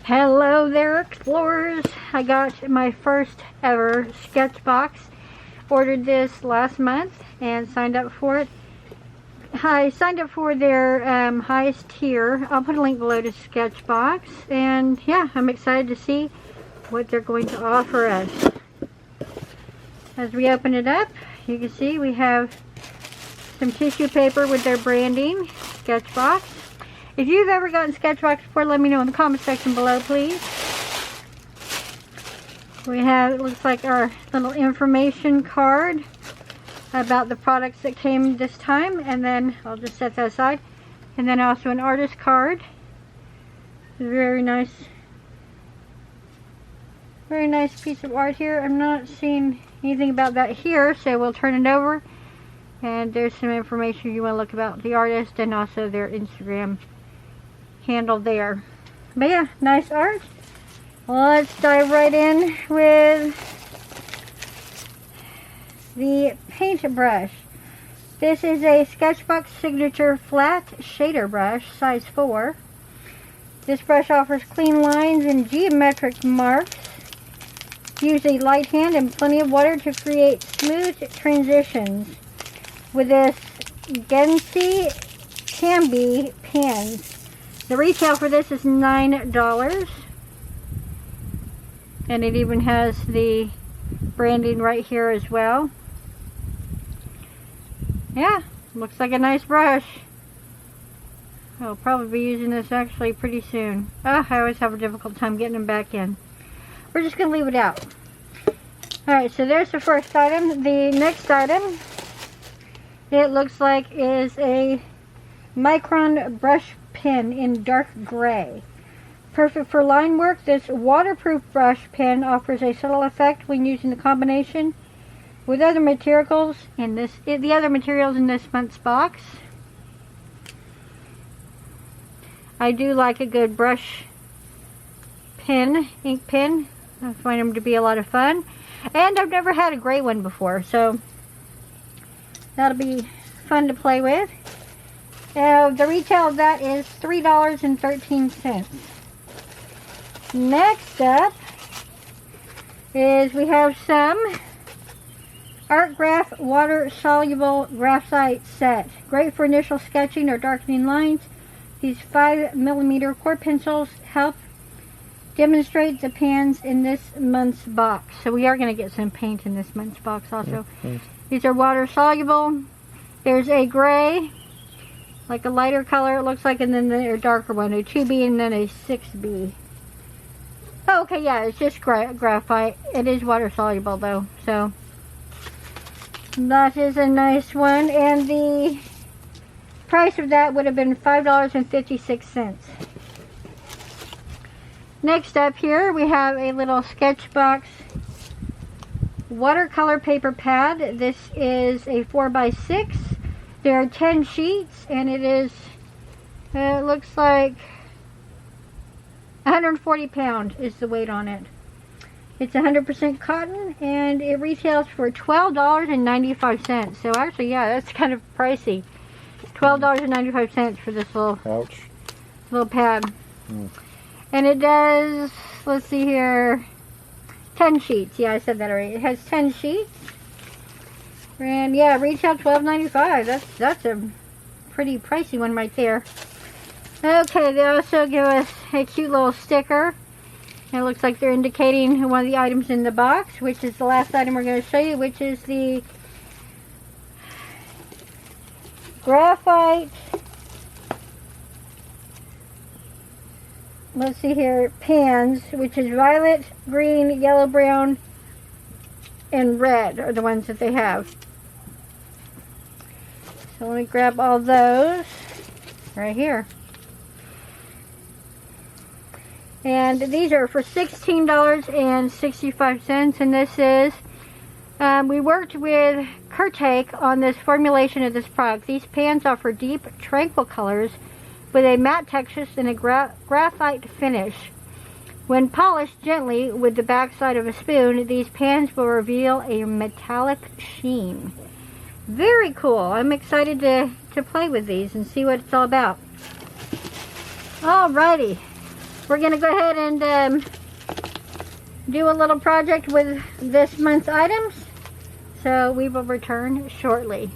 Hello there, explorers. I got my first ever SketchBox. Ordered this last month and signed up for it. I signed up for their highest tier. I'll put a link below to SketchBox. And yeah, I'm excited to see what they're going to offer us. As we open it up, you can see we have some tissue paper with their branding, SketchBox. If you've ever gotten SketchBox before, let me know in the comment section below, please. We have, it looks like, our little information card about the products that came this time, and then I'll just set that aside. And then also an artist card. Very nice piece of art here. I'm not seeing anything about that here, so we'll turn it over. And there's some information you want to look about the artist and also their Instagram handle there. But yeah, nice art. Let's dive right in with the paintbrush. This is a SketchBox Signature Flat Shader Brush, size 4. This brush offers clean lines and geometric marks. Use a light hand and plenty of water to create smooth transitions with this Kinney Camby pens. The retail for this is $9. And it even has the branding right here as well. Yeah, looks like a nice brush. I'll probably be using this actually pretty soon. I always have a difficult time getting them back in. We're just going to leave it out. Alright, so there's the first item. The next item, it looks like, is a Micron brush pen in dark gray. Perfect for line work, this waterproof brush pen offers a subtle effect when using the combination with other materials in this month's box. I do like a good brush pen, ink pen. I find them to be a lot of fun. And I've never had a gray one before, so that'll be fun to play with. The retail of that is $3.13. Next up is we have some Art Graph water soluble graphite set. Great for initial sketching or darkening lines. These 5mm core pencils help demonstrate the pans in this month's box. So we are going to get some paint in this month's box also. These are water soluble. There's a gray, like a lighter color it looks like, and then a darker one, a 2B and then a 6B. Oh, okay, yeah, it's just graphite. It is water soluble though, so that is a nice one. And the price of that would have been $5.56. Next up here we have a little SketchBox watercolor paper pad. This is a 4x6. There are 10 sheets, and it is, it looks like 140 pounds is the weight on it. It's 100% cotton, and it retails for $12.95. So actually, yeah, that's kind of pricey. $12.95 for this little pad. And it does, let's see here, 10 sheets. Yeah, I said that already. It has 10 sheets. And yeah, retail $12.95. That's a pretty pricey one right there. Okay, they also give us a cute little sticker. It looks like they're indicating one of the items in the box, which is the last item we're going to show you, which is the Graphite, let's see here, pans, which is violet, green, yellow, brown, and red are the ones that they have. So let me grab all those right here. And these are for $16.65, and this is, we worked with Kurtake on this formulation of this product. These pans offer deep, tranquil colors with a matte texture and a graphite finish. When polished gently with the backside of a spoon, these pans will reveal a metallic sheen. Very cool. I'm excited to play with these and see what it's all about. Alrighty. we're going to go ahead and do a little project with this month's items. So we will return shortly.